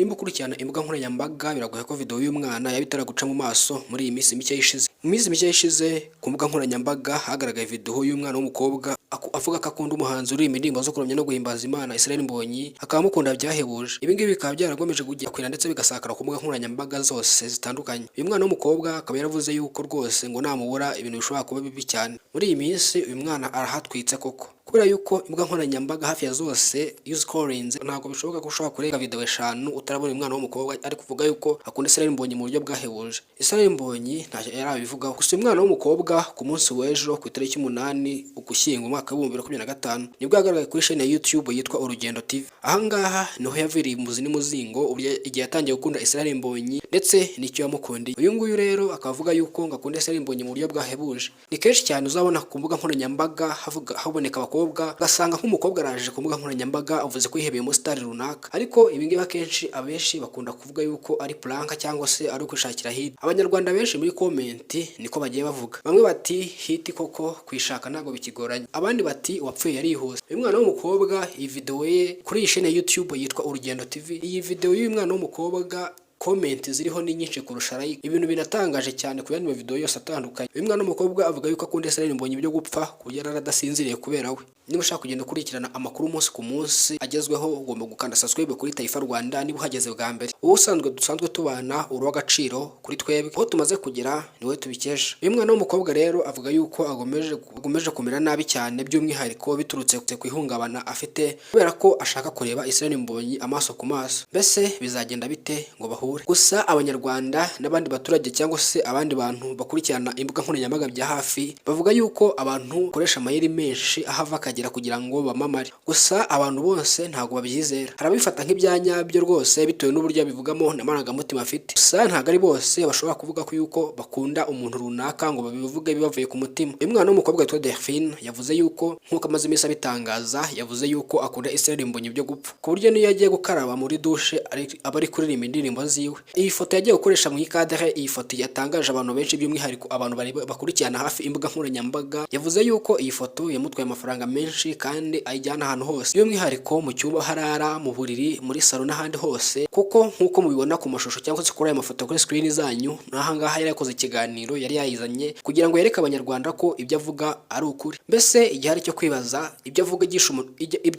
nimba ukurikirana imbuga nkoranyambaga biragoye ko video y'umwana yabitara guca mu maso muri iyi minsi mike yishize. Mu minsi mike yishize ku mbuga nkoranyambaga hagaragaye video y'umwana w'umukobwa avuga ko akunda umuhanzi uri indirimbo zo kuramya no guhimbaza Imana Israel Mbonyi, akaba mukunda byahebuje. Ibi ngibi bikaba byaragomeje gukwira ndetse bigasakara ku mbuga nkoranyambaga zose zitandukanye. Uyu mwana w'umukobwa akaba yaravuze yuko rwose ngo namubura ibintu bishobora kuba bibi cyane. Muri iyi minsi uyu mwana arahatwitse koko, kubera yuko imbuga nkoranyambaga hafi ya zose uzikorinze ntabwo bishoboka ko ushobora kurega video 5 utarabona umwana w'umukobwa ari kuvuga yuko akunda Israel Mbonyi mu buryo bwahebuje. Israel Mbonyi ntacyo yarabivugaho. Gusa uyu mwana w'umukobwa ku munsi w'ejo ku itariki 8 Ugushyingo umwaka wa 2025 nibwo yagaragaye kuri chaîne ya YouTube yitwa Urugendo TV. Ahangaha niho yaviriye umuzi n'umuzingo igihe yatangiye gukunda Israel Mbonyi ndetse n'icyo yamukundiye. Uyu nguyu rero akavuga yuko ngakunda Israel Mbonyi mu buryo bwahebuje. Ni kenshi cyane uzabona ku mbuga nkoranyambaga haboneka abakobwa gasanga nk'umukobwa araje ku mbuga nkoranyambaga avuze ko yihebeye mu star runaka, ariko ibi ngibi akenshi abenshi bakunda kuvuga yuko ari prank cyangwa se ari kwishakira hit. Abanyarwanda benshi muri comment niko bagiye bavuga, bamwe bati hit koko kwishaka ntago bikigoranye, abandi bati wapfuye yarihuse. Uyu mwana w'umukobwa iyi video ye kuri iyi chaîne ya YouTube yitwa Urugendo TV, iyi video y'uyu mwana w'umukobwa comment ziriho ni nyinshi kurusha like. Ibintu binatangaje cyane ku yandi video yose atandukanye. Uyu mwana w'umukobwa avuga yuko akunda Israel Mbonyi byo gupfa kugera aradasinziriye kubera we. Niba ushaka kugenda ukurikirana amakuru umunsi ku munsi agezweho ugomba gukanda subscribe kuri Taifa Rwanda niba uhageze bwa mbere. Uwo dusanzwe tubana urw'agaciro kuri twebwe aho tumaze kugera niwe tubikesha. Uyu mwana w'umukobwa rero avuga yuko agomeje kumera nabi cyane by'umwihariko biturutse ku ihungabana afite kubera ko ashaka kureba Israel Mbonyi amaso ku maso. Mbese bizagenda bite ngo bahure? Gusa abanyarwanda n'abandi baturage cyangwa se abandi bantu bakurikirana imbuga nkoranyambaga bya hafi bavuga yuko abantu bakoresha amayeri menshi ahava kugira ngo bamamare. Gusa abantu bose ntago babyizera, harabifata nk'ibyanyabyo rwose bitewe n'uburyo bivugamo n'amarangamutima afite. Gusa ntago ari bose bashobora kuvuga ko yuko bakunda umuntu runaka ngo babivuge bibavuye ku mutima. Uyu mwana w'umukobwa witwa Delphine yavuze yuko nk'uko amaze iminsi abitangaza, yavuze yuko akunda Israel Mbonyi byo gupfa ku buryo niyo yagiye gukaraba muri douche aba ari kuririmba indirimbo ziwe. Iyi foto yagiye gukoresha mu ikadere, iyi foto yatangaje abantu benshi by'umwihariko abantu bakurikirana hafi imbuga nkoranyambaga. Yavuze yuko iyi foto yamutwaye amafaranga menshi kandi ayijyana ahantu hose, by'umwihariko mu cyumba harara, mu buriri, muri salo n'ahandi hose, kuko nk'uko mubibona ku mashusho cyangwa se kuri aya mafoto kuri screen zanyu, nahangaha yari yakoze ikiganiro yari yayizanye kugira ngo yereke abanyarwanda ko ibyo avuga ari ukuri. Mbese igihe ari cyo kwibaza ibyo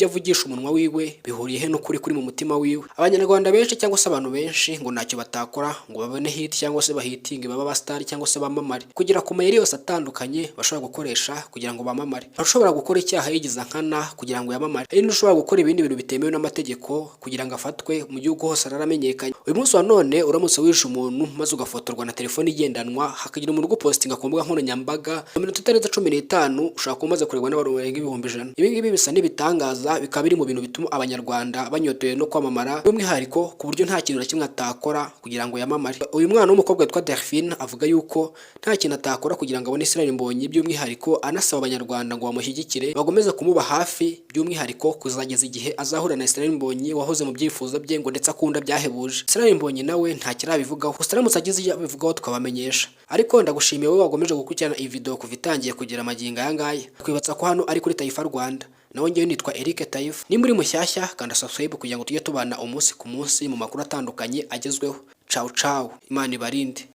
avugisha umunwa wiwe bihuriye he n'ukuri kuri mu mutima wiwe. Abanyarwanda benshi cyangwa se abantu benshi ngo ntacyo batakora ngo babone hit cyangwa se bahitinge baba abastar cyangwa se bamamare, kugira ku mayeri yose atandukanye bashobora gukoresha kugira ngo bamamare. Ashobora gukora icyaha yigiza nkana kugira ngo yamamare, ari n'ushobora gukora ibindi bintu bitemewe n'amategeko kugira ngo afatwe mu gihugu hose aramenyekanye. Uyu munsi wa none uramutse wishe umuntu maze ugafotorwa na telefone igendanwa hakagira umuntu ugupostinga ku mbuga nkoranyambaga mu minota itarenze 15 ushaka kumaze kurebwa n'abantu barenga 100,000. Ibi ngibi bisa n'ibitangaza bikaba biri mu bintu bituma abanyarwanda banyotoye no kwamamara, by'umwihariko ku buryo nta kintu na kimwe atakora kugira ngo yamamare. Uyu mwana w'umukobwa witwa Delphine avuga yuko nta kintu atakora kugira ngo abone Israel Mbonyi, by'umwihariko anasaba abanyarwanda ngo bamushyigikire bagomeze kumuba hafi, by'umwihariko kuzageza igihe azahura na Israel Mbonyi wahoze mu byifuzo bye ngo ndetse akunda byahebuje. Israel Mbonyi nawe nta kirabivugaho, gusa aramutse agize icyo abivugaho tukabamenyesha. Ariko ndagushimiye wowe wagomeje gukurikirana iyi video kuva itangiye kugera magingo aya ngaya. Kwibatsa ko hano ari kuri Taifa Rwanda, nawe ngewe nitwa Eric Taifa. Nimba uri mushyashya kanda subscribe kugira ngo tujye tubana umunsi ku munsi mu makuru atandukanye agezweho. Ciao ciao, Imana ibarinde.